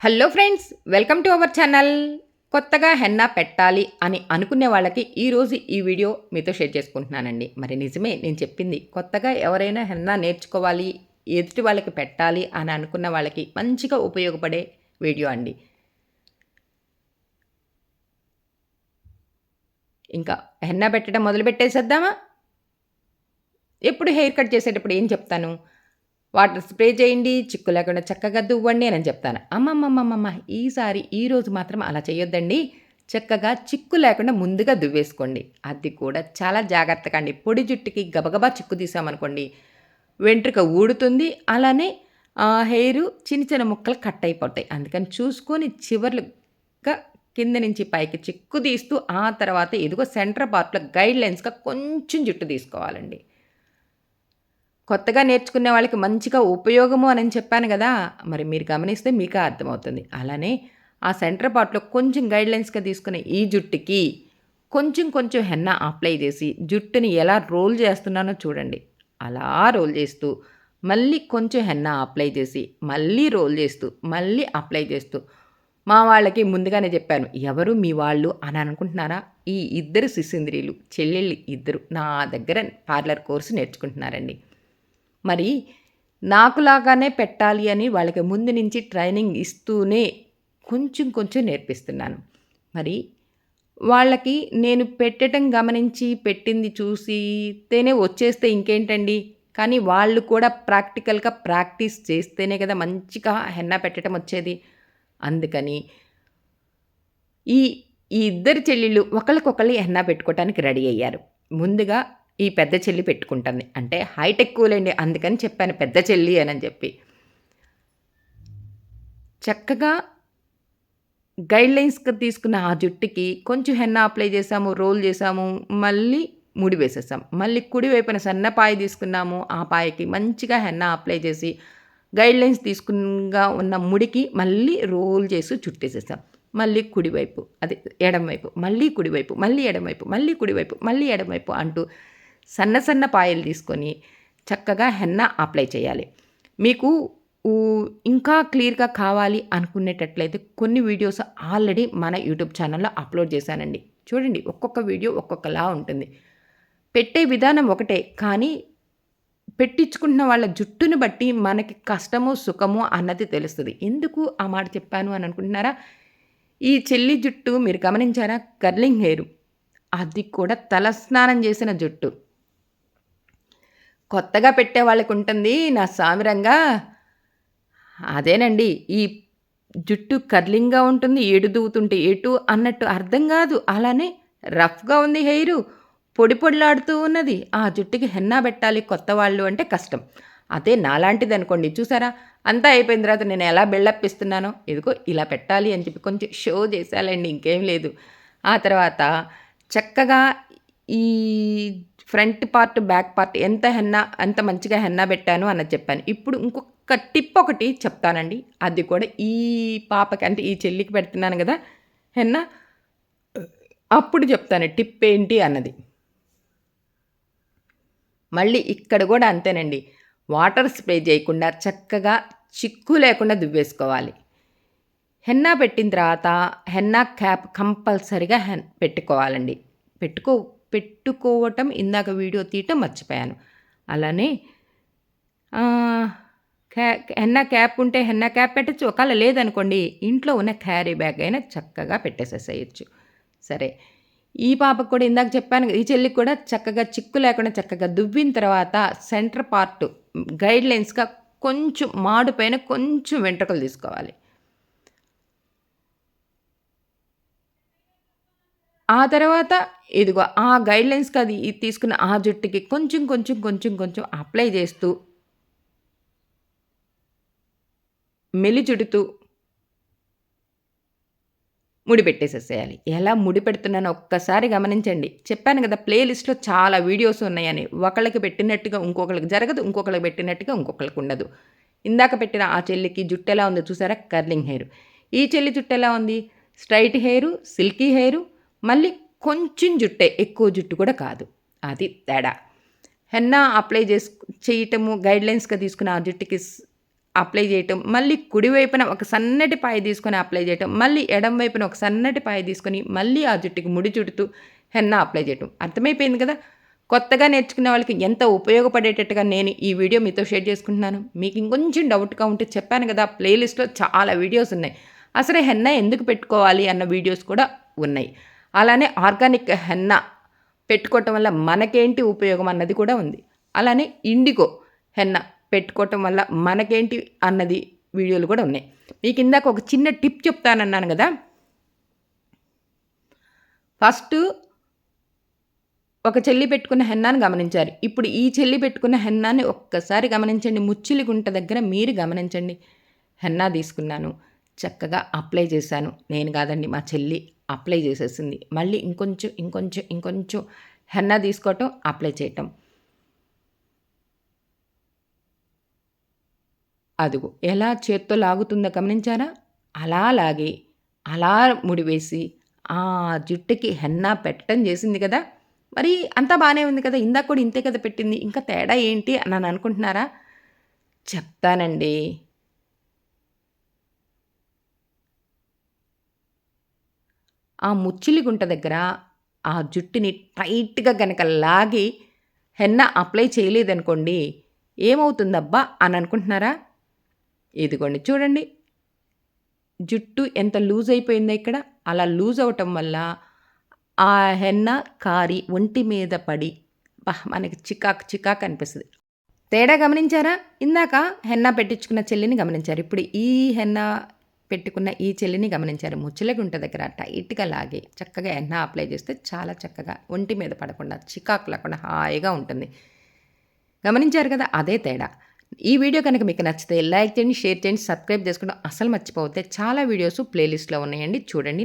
Hello friends, welcome to our channel. కొత్తగా henna పెట్టాలి అని అనుకునే వాళ్ళకి ఈరోజు ఈ వీడియో మీతో షేర్ చేసుకుంటున్నానండి. మరి నిజమే నేను చెప్పింది. కొత్తగా ఎవరైనా హెన్నా నేర్చుకోవాలి, ఎదుటి వాళ్ళకి పెట్టాలి అని అనుకున్న వాళ్ళకి మంచిగా ఉపయోగపడే వీడియో అండి. ఇంకా హెన్నా పెట్టడం మొదలు పెట్టేసేద్దామా? ఎప్పుడు హెయిర్ కట్ చేసేటప్పుడు ఏం చెప్తాను? వాటర్ స్ప్రే చేయండి, చిక్కు లేకుండా చక్కగా దువ్వండి అని చెప్తాను. అమ్మమ్మమ్మమ్మమ్మ! ఈరోజు మాత్రం అలా చేయొద్దండి. చక్కగా చిక్కు లేకుండా ముందుగా దువ్వేసుకోండి. అది కూడా చాలా జాగ్రత్తగా అండి. పొడి జుట్టుకి గబగబా చిక్కు తీసామనుకోండి, వెంట్రుక ఊడుతుంది. అలానే హెయిరు చిన్న చిన్న ముక్కలు కట్ అయిపోతాయి. అందుకని చూసుకొని చివర్లుగా కింద నుంచి పైకి చిక్కు తీస్తూ, ఆ తర్వాత ఇదిగో సెంటర్ పార్ట్‌లో గైడ్‌లైన్స్‌గా కొంచెం జుట్టు తీసుకోవాలండి. కొత్తగా నేర్చుకునే వాళ్ళకి మంచిగా ఉపయోగము అని చెప్పాను గదా! మరి మీరు గమనిస్తే మీకే అర్థమవుతుంది. అలానే ఆ సెంటర్ పార్ట్‌లో కొంచెం గైడ్‌లైన్స్‌గా తీసుకునే ఈ జుట్టుకి కొంచెం కొంచెం హెన్నా అప్లై చేసి జుట్టుని ఎలా రోల్ చేస్తున్నానో చూడండి. అలా రోల్ చేస్తూ, మళ్ళీ కొంచెం హెన్నా అప్లై చేసి, మళ్ళీ రోల్ చేస్తూ, మళ్ళీ అప్లై చేస్తూ మా వాళ్ళకి ముందుగానే చెప్పాను. ఎవరు మీ వాళ్ళు అని అనుకుంటున్నారా? ఈ ఇద్దరు శిశుంద్రీలు, చెల్లెళ్ళు ఇద్దరు నా దగ్గర పార్లర్ కోర్స్ నేర్చుకుంటున్నారండి. మరి నాకులాగానే పెట్టాలి అని వాళ్ళకి ముందు నుంచి ట్రైనింగ్ ఇస్తూనే కొంచెం కొంచెం నేర్పిస్తున్నాను. మరి వాళ్ళకి నేను పెట్టటం గమనించి, పెట్టింది చూసితేనే వచ్చేస్తే ఇంకేంటండి. కానీ వాళ్ళు కూడా ప్రాక్టికల్‌గా ప్రాక్టీస్ చేస్తేనే కదా మంచిగా హెన్నా పెట్టటం వచ్చేది. అందుకని ఈ ఈ ఇద్దరు చెల్లెళ్ళు ఒకళ్ళకొకళ్ళు హెన్నా పెట్టుకోవటానికి రెడీ అయ్యారు. ముందుగా ఈ పెద్ద చెల్లి పెట్టుకుంటుంది. అంటే హైట్ ఎక్కువలేండి. అందుకని చెప్పాను పెద్ద చెల్లి అనని చెప్పి. చక్కగా గైడ్‌లైన్స్‌గా తీసుకున్న ఆ జుట్టుకి కొంచెం హెన్నా అప్లై చేసాము, రోల్ చేసాము, మళ్ళీ ముడి వేసేసాం. మళ్ళీ కుడి వైపున సన్న పాయ తీసుకున్నాము. ఆ పాయకి మంచిగా హెన్నా అప్లై చేసి గైడ్‌లైన్స్ తీసుకున్నగా ఉన్న ముడికి మళ్ళీ రోల్ చేసి చుట్టేసేసాం. మళ్ళీ కుడివైపు, అది ఎడమవైపు, మళ్ళీ కుడివైపు, మళ్ళీ ఎడమవైపు, మళ్ళీ కుడివైపు, మళ్ళీ ఎడమవైపు అంటూ సన్న సన్న పాయలు తీసుకొని చక్కగా హెన్నా అప్లై చేయాలి. మీకు ఊ ఇంకా క్లియర్‌గా కావాలి అనుకునేటట్లయితే కొన్ని వీడియోస్ ఆల్రెడీ మన యూట్యూబ్ ఛానల్‌లో అప్‌లోడ్ చేశానండి. చూడండి ఒక్కొక్క వీడియో ఒక్కొక్కలా ఉంటుంది. పెట్టే విధానం ఒకటే. కానీ పెట్టించుకుంటున్న వాళ్ళ జుట్టుని బట్టి మనకి కష్టమో, సుఖమో అన్నది తెలుస్తది. ఎందుకు ఆ మాట చెప్పాను అని అనుకుంటున్నారా? ఈ చెల్లి జుట్టు మీరు గమనించారా? Curling hair. అది కూడా తలస్నానం చేసిన జుట్టు. కొత్తగా పెట్టే వాళ్ళకుంటుంది నా సామిరంగా అదేనండి. ఈ జుట్టు కర్లింగ్‌గా ఉంటుంది. ఎటు దువ్వుతుంటే ఎటు అన్నట్టు అర్థం గాదు. అలానే రఫ్‌గా ఉంది హెయిరు. పొడి పొడిలాడుతూ ఉన్నది. ఆ జుట్టుకి హెన్నా బెట్టాలి కొత్త వాళ్ళు అంటే కష్టం. అదే నాలాంటిదనుకోండి చూసారా? అంతా అయిపోయిన తర్వాత నేను ఎలా బిల్డప్ ఇస్తున్నానో, ఇదిగో ఇలా పెట్టాలి అని చెప్పి కొంచెం షో చేశాలండి ఇంకేం లేదు. ఆ తర్వాత చక్కగా ఈ ఫ్రంట్ పార్ట్, బ్యాక్ పార్ట్ ఎంత మంచిగా హెన్నా బెట్టాను అన్నది చెప్పాను. ఇప్పుడు ఇంకొక టిప్ ఒకటి చెప్తానండి. అది కూడా ఈ పాపకి అంటే ఈ చెల్లికి పెడుతున్నాను గదా! హెన్నా. అప్పుడు చెప్తాను టిప్ ఏంటి అన్నది. మళ్ళీ ఇక్కడ గూడా అంతేనండి. వాటర్ స్ప్రే చేయకుండా చక్కగా చిక్కు లేకుండా దువ్వేసుకోవాలి. హెన్నా పెట్టిన తర్వాత హెన్నా క్యాప్ కంపల్సరీగా పెట్టుకోవాలండి. పెట్టుకో పెట్టుకోవటం ఇందాక వీడియో తీయటం మర్చిపోయాను. అలానే ఆహ్, క్యా హెన్నా క్యాప్ ఉంటే హెన్నా క్యాప్ పెట్టొచ్చు. ఒకవేళ లేదనుకోండి ఇంట్లో ఉన్న క్యారీ బ్యాగ్ అయినా చక్కగా పెట్టేసేసేయొచ్చు. సరే. ఈ పాపకు కూడా ఇందాక చెప్పాను ఈ చెల్లికి కూడా చక్కగా చిక్కు లేకుండా చక్కగా దువ్విన తర్వాత సెంటర్ పార్ట్ గైడ్‌లైన్స్‌గా కొంచెం మాడు పైన కొంచెం వెంట్రుకలు తీసుకోవాలి. ఆ తర్వాత ఇదిగో ఆ గైడ్‌లైన్స్‌కి అది తీసుకున్న ఆ జుట్టుకి కొంచెం, కొంచెం, కొంచెం, కొంచెం అప్లై చేస్తూ, మెలిచుడుతూ ముడి పెట్టేసేసేయాలి. ఎలా ముడి పెడుతున్నానో ఒక్కసారి గమనించండి. చెప్పాను గదా! ప్లే లిస్ట్‌లో చాలా వీడియోస్ ఉన్నాయని. ఒకళ్ళకి పెట్టినట్టుగా ఇంకొకళ్ళకి జరగదు. ఇంకొకళ్ళకి పెట్టినట్టుగా ఇంకొకళ్ళకి ఉండదు. ఇందాక పెట్టిన ఆ చెల్లికి జుట్టెలా ఉందో చూసారా? Curling hair. ఈ చెల్లి జుట్టెలా ఉంది? స్ట్రెయిట్ హెయిరు, సిల్కీ హెయిరు, మళ్ళీ కొంచెం జుట్టే. ఎక్కువ జుట్టు కూడా కాదు. అది తేడా. హెన్నా అప్లై చేయటము గైడ్‌లైన్స్‌గా తీసుకున్న ఆ జుట్టుకి అప్లై చేయటం, మళ్ళీ కుడి వైపున ఒక సన్నటి పాయ తీసుకొని అప్లై చేయటం, మళ్ళీ ఎడమ వైపున ఒక సన్నటి పాయ తీసుకొని మళ్ళీ ఆ జుట్టుకి ముడి చుడుతూ హెన్నా అప్లై చేయటం. అర్థమైపోయింది కదా! కొత్తగా నేర్చుకునే వాళ్ళకి ఎంత ఉపయోగపడేటట్టుగా నేను ఈ వీడియో మీతో షేర్ చేసుకుంటున్నాను. మీకు ఇంకొంచెం డౌట్‌గా ఉంటే చెప్పాను కదా! ప్లేలిస్ట్‌లో చాలా వీడియోస్ ఉన్నాయి. అసలు హెన్నా ఎందుకు పెట్టుకోవాలి అన్న వీడియోస్ కూడా ఉన్నాయి. అలానే ఆర్గానిక్ హెన్నా పెట్టుకోవటం వల్ల మనకేంటి ఉపయోగం అన్నది కూడా ఉంది. అలానే ఇండిగో హెన్నా పెట్టుకోవటం వల్ల మనకేంటి అన్నది వీడియోలు కూడా ఉన్నాయి. మీకు ఇందాక ఒక చిన్న టిప్ చెప్తానన్నాను కదా! ఫస్టు ఒక చెల్లి పెట్టుకున్న హెన్నాని గమనించారు. ఇప్పుడు ఈ చెల్లి పెట్టుకున్న హెన్నాని ఒక్కసారి గమనించండి. ముచ్చిలి గుంట దగ్గర మీరు గమనించండి. హెన్నా తీసుకున్నాను. చక్కగా అప్లై చేశాను. నేను కాదండి, మా చెల్లి అప్లై చేసేసింది. మళ్ళీ ఇంకొంచెం హెన్నా తీసుకోవటం, అప్లై చేయటం. అదిగో ఎలా చేత్తో లాగుతుందో గమనించారా? అలా లాగి, అలా ముడివేసి, ఆ జుట్టుకి హెన్నా పెట్టడం చేసింది కదా! మరి అంతా బానే ఉంది కదా! ఇందాక కూడా ఇంతే కదా పెట్టింది. ఇంకా తేడా ఏంటి అని అనుకుంటున్నారా? చెప్తానండి. ఆ ముచ్చిలి గుంట దగ్గర ఆ జుట్టుని టైట్‌గా గనక లాగి హెన్నా అప్లై చేయలేదనుకోండి, ఏమవుతుందబ్బా అని అనుకుంటున్నారా? ఇదిగోండి చూడండి. జుట్టు ఎంత లూజ్ అయిపోయిందో ఇక్కడ. అలా లూజ్ అవ్వటం వల్ల ఆ హెన్నా కారి ఒంటి మీద పడి మనకి చికాకు అనిపిస్తది. తేడా గమనించారా? ఇందాక హెన్నా పెట్టించుకున్న చెల్లిని గమనించారు. ఇప్పుడు ఈ హెన్నా పెట్టుకున్న ఈ చెల్లిని గమనించారు. ముచ్చలగుంట దగ్గర టైట్‌గా లాగి చక్కగా హెన్నా అప్లై చేస్తే చాలా చక్కగా ఒంటి మీద పడకుండా, చికాకు లేకుండా హాయిగా ఉంటుంది. గమనించారు కదా! అదే తేడా. ఈ వీడియో కనుక మీకు నచ్చితే లైక్ చేయండి, షేర్ చేయండి, సబ్స్క్రైబ్ చేసుకోవడం అస్సలు మర్చిపోవద్దు. చాలా వీడియోస్ ప్లేలిస్ట్‌లో ఉన్నాయండి. చూడండి.